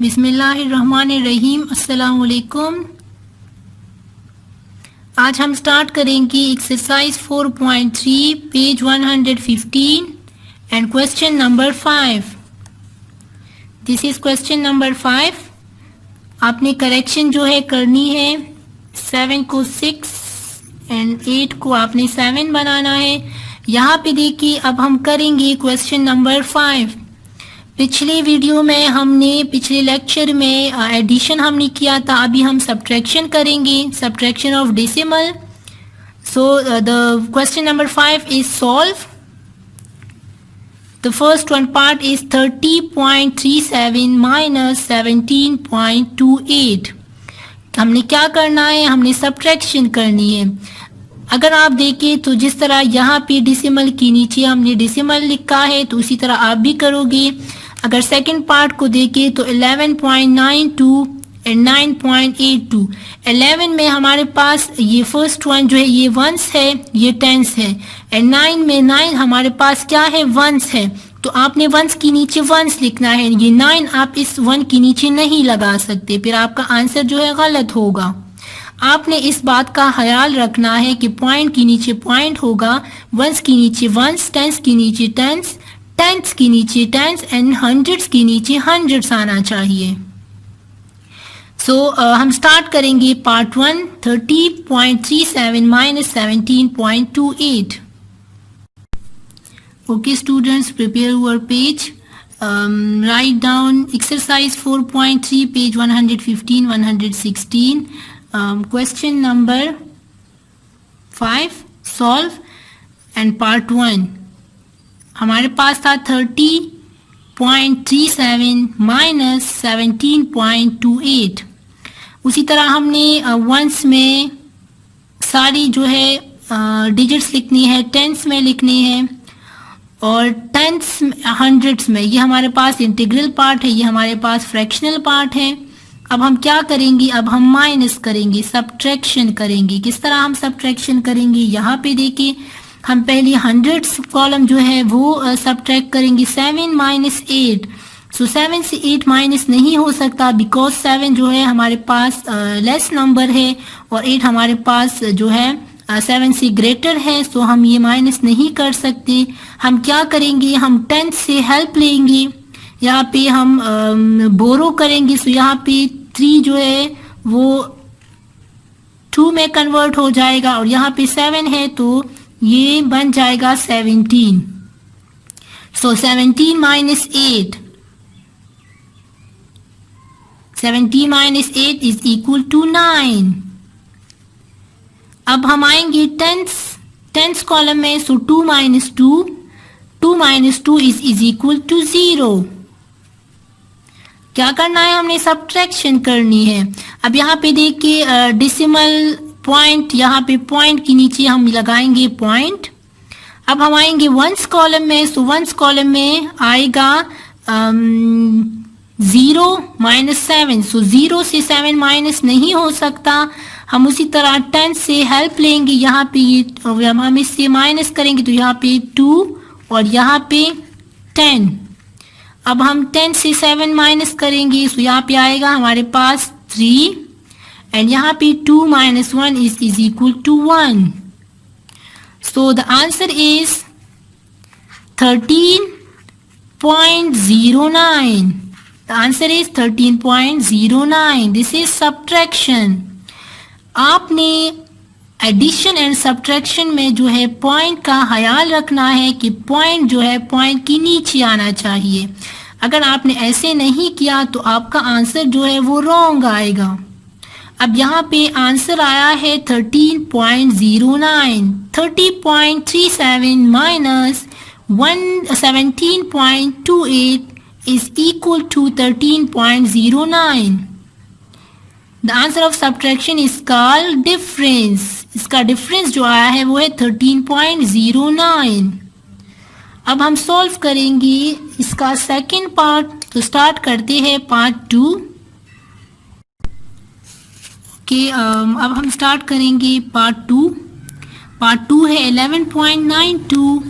बिस्मिल्लाहिर्रहमानिर्रहीम। अस्सलाम वालेकुम। आज हम स्टार्ट करेंगे exercise 4.3 page 115 and question number 5। This is question number 5। आपने करेक्शन जो है करनी है, 7 को 6 एंड 8 को आपने 7 बनाना है। यहाँ पे देखिए, अब हम करेंगे क्वेश्चन नंबर 5। पिछले वीडियो में हमने, पिछले लेक्चर में एडिशन हमने किया था, अभी हम सब्ट्रैक्शन करेंगे, subtraction of decimal. So the question number 5 is solve. The first one part is 30.37 minus 17.28। हमने क्या करना है, हमने सब्ट्रैक्शन करनी है। अगर आप देखें तो जिस तरह यहाँ पे डेसिमल के नीचे हमने डेसिमल लिखा है, तो उसी तरह आप भी करोगे। अगर सेकंड पार्ट को देखें तो 11.92 एंड 9.82। 11 में हमारे पास ये फर्स्ट वन जो है ये वंस है, ये टेंस है, एंड 9 में 9 हमारे पास क्या है, वंस है। तो आपने वंस के नीचे वंस लिखना है, ये 9 आप इस 1 के नीचे नहीं लगा सकते, फिर आपका आंसर जो है गलत होगा। आपने इस बात का ख्याल रखना है कि पॉइंट के नीचे पॉइंट होगा, वंस के नीचे वंस, टेंस के नीचे टेंस, टेंस के नीचे टेंस एंड हंड्रेड्स के नीचे हंड्रेड्स आना चाहिए। सो हम स्टार्ट करेंगे part 1, 30.37 minus 17.28। Okay students, prepare your page, write down exercise 4.3 page 115 116। Question number 5 solve and part 1 हमारे पास था 30.37 माइनस 17.28। उसी तरह हमने वंस में सारी जो है डिजिट्स लिखनी है, टेंस में लिखनी है, और टेंस हंड्रेड्स में। ये हमारे पास इंटीग्रल पार्ट है, ये हमारे पास फ्रैक्शनल पार्ट है। अब हम क्या करेंगे, अब हम माइनस करेंगे, सब्ट्रैक्शन करेंगे। किस तरह हम सब्ट्रैक्शन करेंगे, यहाँ पे देखिए, हम पहले हंड्रेड्स कॉलम जो है वो सब्ट्रैक्ट करेंगे। 7 माइनस 8, सो 7 से 8 माइनस नहीं हो सकता, बिकॉज 7 जो है हमारे पास लेस नंबर है और 8 हमारे पास जो है 7 से ग्रेटर है, सो हम ये माइनस नहीं कर सकते। हम क्या करेंगे, हम 10 से हेल्प लेंगे, यहाँ पे हम बोरो करेंगे। सो यहाँ पे 3 जो है वो 2 में कन्वर्ट हो जाएगा, और यहाँ पे 7 है तो ये बन जाएगा 17। So 17 minus 8, 17 minus 8 is equal to 9। अब हम आएंगे टेंस कॉलम में। So 2 minus 2, 2 minus 2 is equal to 0। क्या करना है, हमने सब्ट्रैक्शन करनी है। अब यहाँ पे देखिए डेसिमल पॉइंट, यहाँ पे पॉइंट के नीचे हम लगाएंगे पॉइंट। अब हम आएंगे वंस कॉलम में। सो वंस कॉलम में आएगा 0 माइनस 7। सो 0 से 7 माइनस नहीं हो सकता। हम उसी तरह 10 से हेल्प लेंगे, यहाँ पे ये हम इससे माइनस करेंगे, तो यहाँ पे 2 और यहाँ पे 10। अब हम 10 से 7 माइनस करेंगे, सो यहाँ पे आएगा हमारे पास 3, एंड यहाँ पे 2 minus 1 is equal to 1। So the answer is 13.09। The answer is 13.09। This is subtraction. आपने एडिशन एंड सब्ट्रैक्शन में जो है पॉइंट का ख्याल रखना है कि पॉइंट जो है पॉइंट के नीचे आना चाहिए। अगर आपने ऐसे नहीं किया तो आपका आंसर जो है वो रॉन्ग आएगा। अब यहाँ पे आंसर आया है 13.09। 30.37 minus 17.28 is equal to 13.09। The answer of subtraction is called difference. इसका डिफरेंस जो आया है वो है 13.09। अब हम सॉल्व करेंगे इसका सेकंड पार्ट। तो स्टार्ट करते हैं पार्ट 2 के। अब हम स्टार्ट करेंगे पार्ट 2। पार्ट 2 है 11.92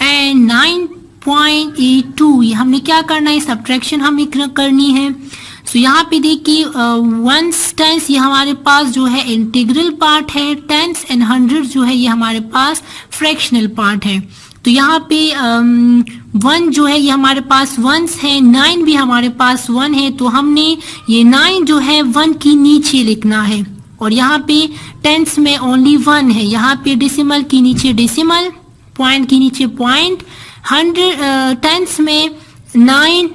एंड 9.82। ये हमने क्या करना है, सब्ट्रैक्शन हमें करनी है। सो यहाँ पे देखिए वंस टेंस ये हमारे पास जो है इंटीग्रल पार्ट है, टेंस एंड हंड्रेड जो है ये हमारे पास फ्रैक्शनल पार्ट है। तो यहाँ पे 1 जो है ये हमारे पास वंस है, 9 भी हमारे पास 1 है, तो हमने ये 9 जो है 1 की नीचे लिखना है। और यहाँ पे टेंस में ओनली 1 है, यहाँ पे डेसिमल की नीचे डेसिमल, पॉइंट की नीचे पॉइंट। 100 टेंस में 9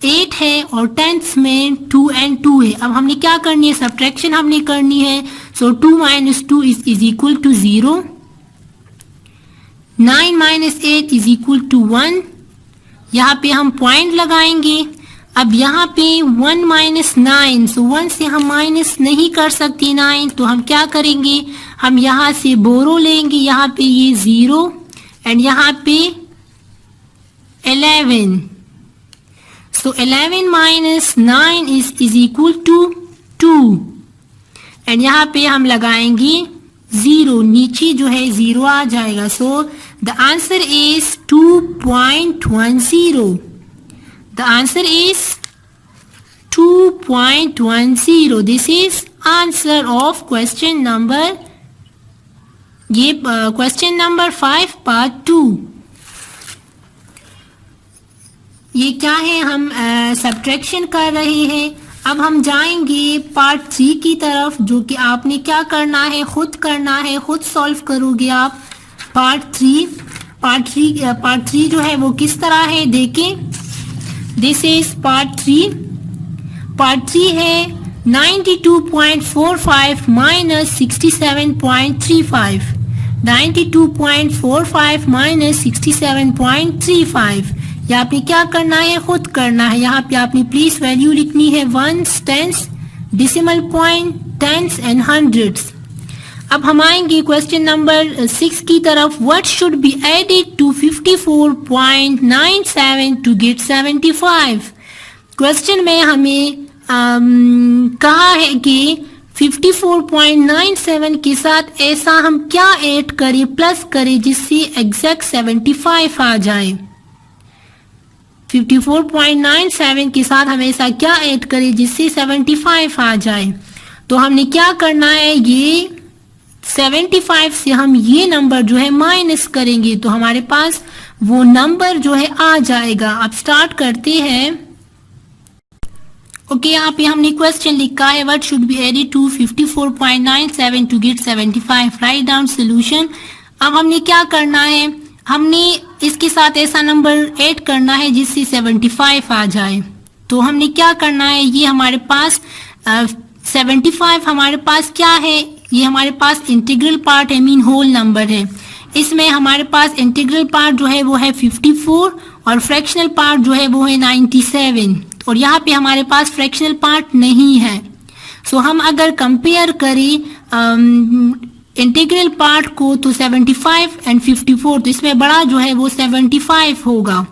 8 है और टेंस में 2 एंड 2 है। अब हमने क्या करनी है, सब्ट्रैक्शन हमने करनी है। So 2 minus 2 is equal to 0, 9 minus 8 is equal to 1। यहाँ पे हम पॉइंट लगाएंगे। अब यहाँ पे 1 माइनस 9, सो 1 से हम माइनस नहीं कर सकते 9, तो हम क्या करेंगे, हम यहाँ से बोरो लेंगे। यहाँ पे ये 0 एंड यहाँ पे 11, so 11 minus 9 is equal to 2 and यहाँ पे हम लगाएंगे 0, नीचे जो है 0 आ जाएगा। सो the answer is 2.10। The answer is 2.10। This is answer of question number, ये क्वेश्चन नंबर 5 पार्ट 2। ये क्या है, हम सब्ट्रैक्शन कर रहे हैं। अब हम जाएंगे पार्ट 3 की तरफ, जो कि आपने क्या करना है, खुद करना है, खुद सॉल्व करोगे आप। पार्ट 3 जो है वो किस तरह है देखें। This is part 3। पार्ट 3 है 92.45 माइनस 67.35, 92.45 माइनस 67.35। यहाँ पे क्या करना है, खुद करना है। यहाँ पे आपने प्लीज वैल्यू लिखनी है, ones, tens, decimal point, tens and hundreds. अब हम आएंगे क्वेश्चन नंबर 6 की तरफ। What should be added to 54.97 to get 75। Question में हमें कहा है कि 54.97 के साथ ऐसा हम क्या ऐड करें, प्लस करें, जिससे एग्जैक्ट 75 आ जाए। 54.97 के साथ हम ऐसा क्या ऐड करें जिससे 75 आ जाए। तो हमने क्या करना है, ये 75 से हम ये नंबर जो है माइनस करेंगे, तो हमारे पास वो नंबर जो है आ जाएगा। अब स्टार्ट करते हैं। ओके, यहाँ पे हमने क्वेश्चन लिखा है, what should be added to 54.97 to get 75, write down solution. अब हमने क्या करना है, हमने इसके साथ ऐसा नंबर ऐड करना है जिससे 75 आ जाए। तो हमने क्या करना है, ये हमारे पास 75 हमारे पास क्या है, ये हमारे पास इंटीग्रल पार्ट है, मीन होल नंबर है। इसमें हमारे पास इंटीग्रल पार्ट जो है वो है 54 और फ्रैक्शनल पार्ट जो है वो है 97, और यहाँ पे हमारे पास फ्रैक्शनल पार्ट नहीं है। सो हम अगर कंपेयर करें इंटीग्रल पार्ट को, तो 75 एंड 54, तो इसमें बड़ा जो है वो 75 होगा।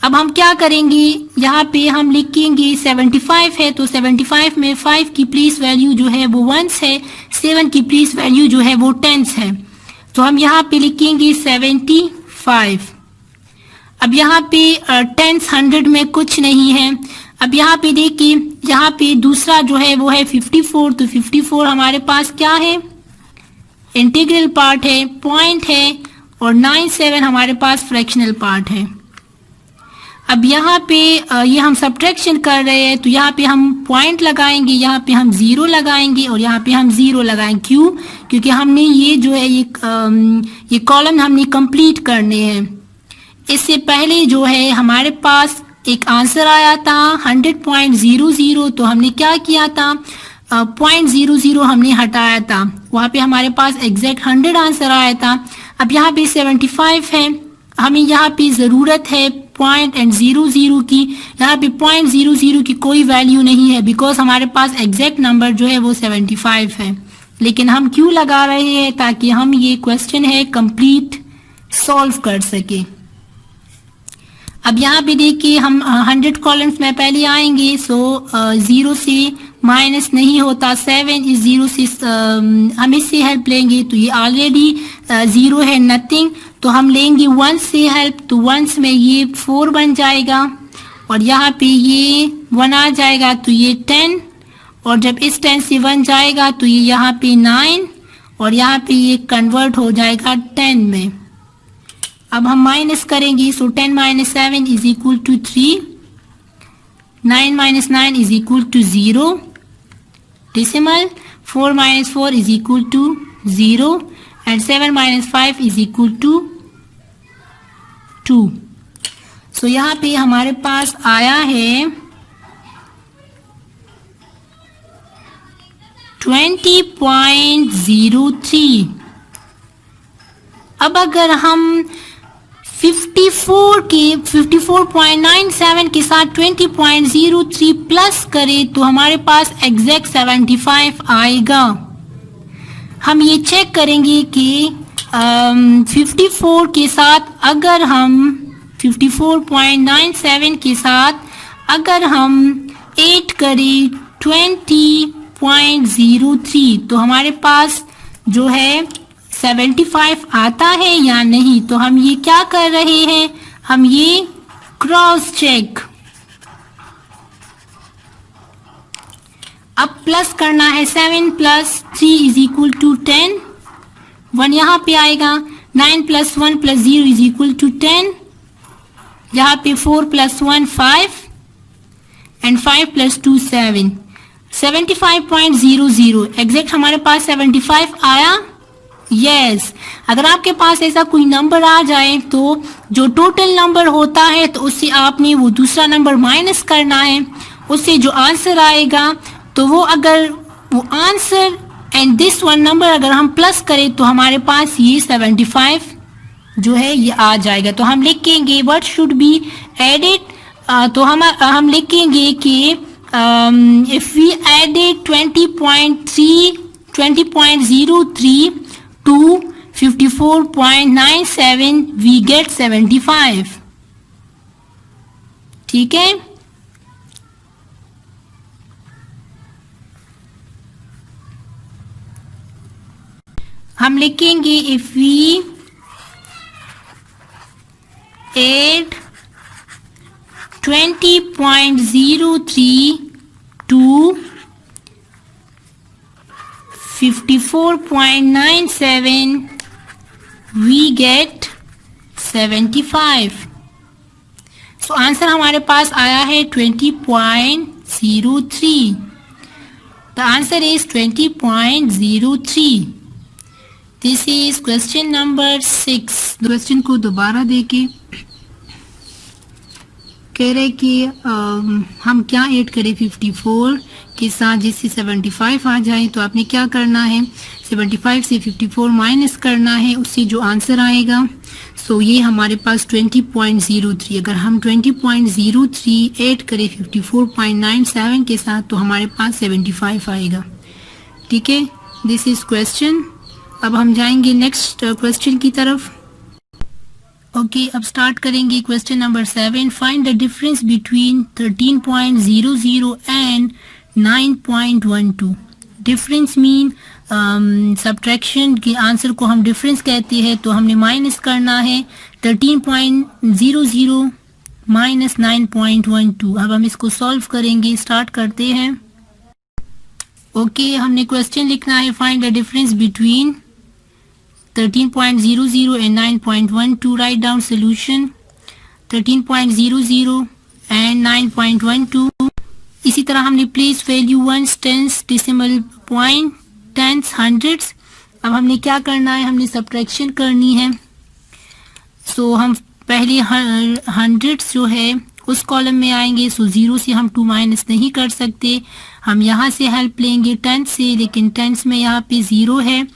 अब हम क्या करेंगे, यहाँ पे हम लिखेंगे 75 है, तो 75 में 5 की प्लेस वैल्यू जो है वो 1 है, 7 की प्लेस वैल्यू जो है वो 10 है। तो हम यहाँ पे लिखेंगे 75। अब यहाँ पे 10 100 में कुछ नहीं है। अब यहाँ पे देखिए, यहाँ पे दूसरा जो है वो है 54, तो 54 हमारे पास क्या है, इंटीग्रल पार्ट है, पॉइंट है, और 97 हमारे पास फ्रैक्शनल पार्ट है। अब यहाँ पे ये हम सब्ट्रैक्शन कर रहे हैं, तो यहाँ पे हम पॉइंट लगाएंगे, यहाँ पे हम 0 लगाएंगे और यहाँ पे हम 0 लगाएंगे। क्यों? क्योंकि हमने ये जो है ये कॉलम हमने कंप्लीट करने हैं। इससे पहले जो है हमारे पास एक आंसर आया था 100.00, तो हमने क्या किया था, 0.00 हमने हटाया था, वहाँ पे हमारे पास एग्जैक्ट 100 आंसर आया था। अब यहाँ पे 75 है, हमें यहाँ पे ज़रूरत है 0.00 की। यहाँ पे 0.00 की कोई वैल्यू नहीं है, बिकॉज हमारे पास एग्जैक्ट नंबर जो है वो 75 है। लेकिन हम क्यों लगा रहे हैं, ताकि हम ये क्वेश्चन है कंप्लीट सॉल्व कर सके। अब यहाँ पे देखिए, हम 100 कॉलम्स में पहले आएंगे। सो 0 से माइनस नहीं होता, 7 इस 0 से हम इससे हेल्प लेंगे, तो ये ऑलरेडी 0 है, नथिंग। तो हम लेंगे 1 से हेल्प, तो 1 में ये 4 बन जाएगा, और यहाँ पे ये 1 आ जाएगा तो ये 10, और जब इस 10 से 1 जाएगा तो ये यहाँ पे 9, और यहाँ पे ये कन्वर्ट हो जाएगा 10 में। अब हम माइनस करेंगे, so 10 minus 7 is equal to 3, 9 minus 9 is equal to 0, decimal 4 minus 4 is equal to 0, and 7 minus 5 is equal to 2। So यहाँ पे हमारे पास आया है 20.03। अब अगर हम 54.97 के साथ 20.03 प्लस करें तो हमारे पास एग्जैक्ट 75 आएगा। हम ये चेक करेंगे कि 54 के साथ अगर हम 54.97 के साथ अगर हम 8 करें 20.03 तो हमारे पास जो है 75 आता है या नहीं। तो हम ये क्या कर रहे हैं, हम ये क्रॉस चेक। अब प्लस करना है, 7 प्लस 3 इज इक्वल टू 10, 1 यहाँ पे आएगा, 9 plus 1 plus 0 is equal to 10, यहाँ पे 4 प्लस 1 5, एंड 5 प्लस 2 7, 75.00 एग्जैक्ट हमारे पास 75 आया। यस अगर आपके पास ऐसा कोई नंबर आ जाए तो जो टोटल नंबर होता है तो उससे आपने वो दूसरा नंबर माइनस करना है, उससे जो आंसर आएगा तो वो अगर वो answer and this one number अगर हम प्लस करें तो हमारे पास ये 75 जो है ये आ जाएगा। तो हम लिखेंगे व्हाट शुड बी एडेड, तो हम लिखेंगे कि if we added 20.03 to 54.97 we get 75। ठीक है, हम लिखेंगे if we add 20.03 to 54.97 we get 75। So answer हमारे पास आया है 20.03। The answer is 20.03। This is question number 6। Question को दोबारा देके कह रहे कि हम क्या ऐड करें 54 के साथ जिससे 75 आ जाए। तो आपने क्या करना है, 75 से 54 माइनस करना है, उससे जो आंसर आएगा सो ये हमारे पास 20.03। अगर हम 20.03 ऐड करें 54.97 के साथ तो हमारे पास 75 आएगा। ठीक है, दिस इज क्वेश्चन। अब हम जाएंगे नेक्स्ट क्वेश्चन की तरफ। ओके, अब स्टार्ट करेंगे question number 7। Find the difference between 13.00 and 9.12। Difference mean subtraction के आंसर को हम डिफरेंस कहते हैं, तो हमने माइनस करना है 13.00 माइनस 9.12। अब हम इसको सॉल्व करेंगे, स्टार्ट करते हैं। ओके, हमने क्वेश्चन लिखना है find the difference between 13.00 and 9.12. Write down solution 13.00 and 9.12. इसी तरह हमने place value ones, tens, decimal point, tens, hundreds. अब हमने क्या करना है, हमने सब्ट्रैक्शन करनी है। सो हम पहले हंड्रेड्स जो है उस कॉलम में आएंगे। सो 0 से हम 2 माइनस नहीं कर सकते, हम यहाँ से हेल्प लेंगे टेंस से, लेकिन टेंस में यहाँ पे 0 है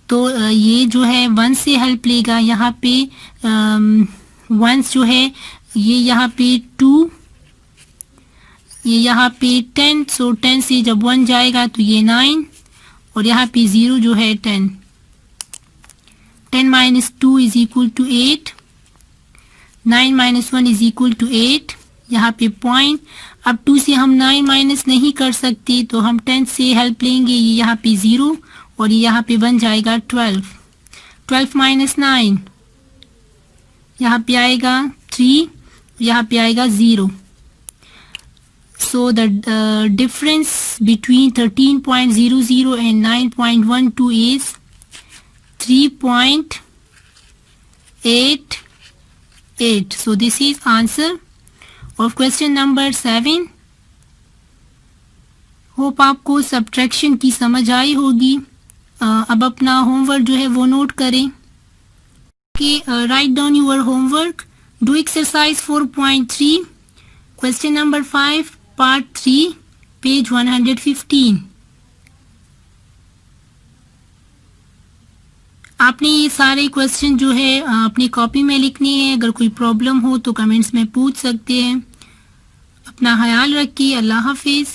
तो ये जो है 1 से हेल्प लेगा। यहाँ पे 1 जो है ये यहाँ पे 2, ये यहाँ पे 10, सो 10 से जब 1 जाएगा तो ये 9, और यहाँ पे 0 जो है 10। 10 minus 2 is equal to 8, 9 minus 1 is equal to 8, यहाँ पे पॉइंट। अब 2 से हम 9 माइनस नहीं कर सकते तो हम 10 से हेल्प लेंगे, ये यहाँ पे 0 और ये यहाँ पे बन जाएगा 12। 12 माइनस 9 यहाँ पे आएगा 3, यहाँ पे आएगा 0। So the difference between 13.00 and 9.12 is 3.88. So this is answer of question number 7. Hope आपको सब्ट्रैक्शन की समझ आई होगी. अब अपना होमवर्क जो है वो नोट करें. Write down your homework. Do exercise 4.3, question number 5, part 3, page 115. आपने ये सारे क्वेश्चन जो है अपनी कॉपी में लिखनी है. अगर कोई प्रॉब्लम हो तो कमेंट्स में पूछ सकते हैं. अपना ख्याल रखिए. अल्लाह हाफिज.